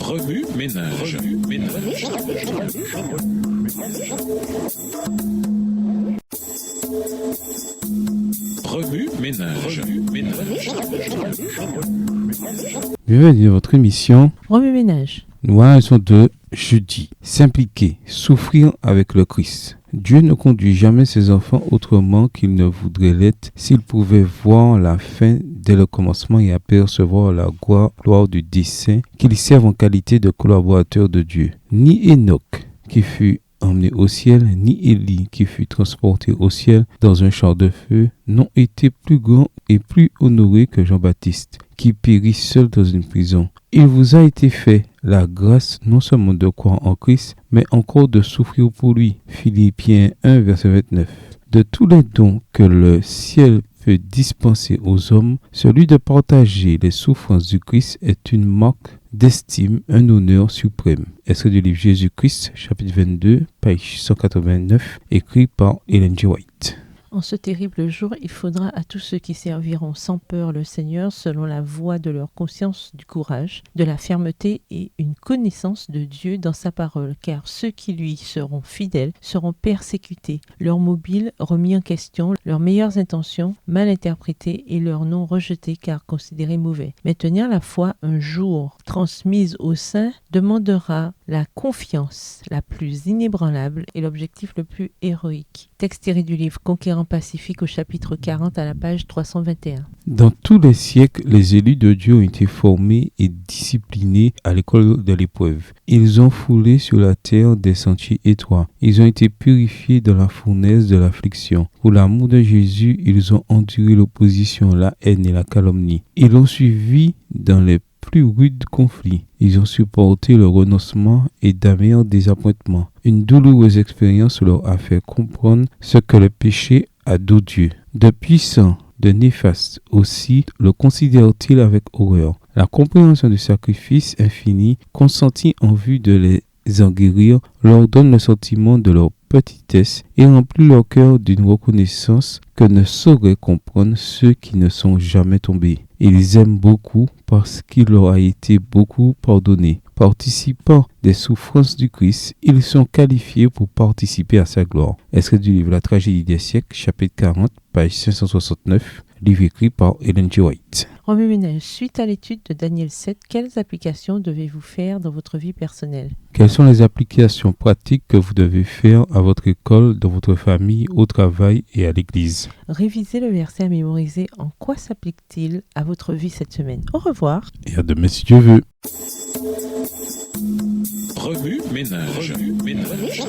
Remue ménage. Remue ménage. Bienvenue dans votre émission Remue ménage. Raison de jeudi. S'impliquer, souffrir avec le Christ. Dieu ne conduit jamais ses enfants autrement qu'il ne voudrait l'être s'il pouvait voir la fin dès le commencement et apercevoir la gloire du dessein qu'ils servent en qualité de collaborateurs de Dieu. Ni Enoch, qui fut emmené au ciel, ni Élie, qui fut transporté au ciel dans un char de feu, n'ont été plus grands et plus honorés que Jean-Baptiste, qui périt seul dans une prison. Il vous a été fait la grâce non seulement de croire en Christ, mais encore de souffrir pour lui. Philippiens 1, verset 29. De tous les dons que le ciel peut dispenser aux hommes, celui de partager les souffrances du Christ est une marque d'estime, un honneur suprême. Extrait du livre Jésus-Christ, chapitre 22, page 189, écrit par Ellen G. White. En ce terrible jour, il faudra à tous ceux qui serviront sans peur le Seigneur selon la voie de leur conscience du courage, de la fermeté et une connaissance de Dieu dans sa parole, car ceux qui lui seront fidèles seront persécutés, leurs mobiles remis en question, leurs meilleures intentions mal interprétées et leurs noms rejetés car considérés mauvais. Mais tenir la foi un jour transmise aux saints demandera la confiance la plus inébranlable et l'objectif le plus héroïque. Texte tiré du livre Conquérant Pacifique au chapitre 40 à la page 321. Dans tous les siècles, les élus de Dieu ont été formés et disciplinés à l'école de l'épreuve. Ils ont foulé sur la terre des sentiers étroits. Ils ont été purifiés dans la fournaise de l'affliction. Pour l'amour de Jésus, ils ont enduré l'opposition, la haine et la calomnie. Ils l'ont suivi dans les plus rudes conflits. Ils ont supporté le renoncement et d'amers désappointements. Une douloureuse expérience leur a fait comprendre ce que le péché a d'odieux. De puissants, de néfastes aussi le considèrent-ils avec horreur. La compréhension du sacrifice infini consenti en vue de les en guérir leur donne le sentiment de leur petitesse et remplit leur cœur d'une reconnaissance que ne sauraient comprendre ceux qui ne sont jamais tombés. Ils aiment beaucoup parce qu'il leur a été beaucoup pardonné. Participant des souffrances du Christ, ils sont qualifiés pour participer à sa gloire. Extrait du livre La tragédie des siècles, chapitre 40, page 569, livre écrit par Ellen G. White. Remue ménage. Suite à l'étude de Daniel 7, quelles applications devez-vous faire dans votre vie personnelle? Quelles sont les applications pratiques que vous devez faire à votre école, dans votre famille, au travail et à l'église? Révisez le verset à mémoriser. En quoi s'applique-t-il à votre vie cette semaine? Au revoir. Et à demain si Dieu veut. Remue ménage. Remue ménage.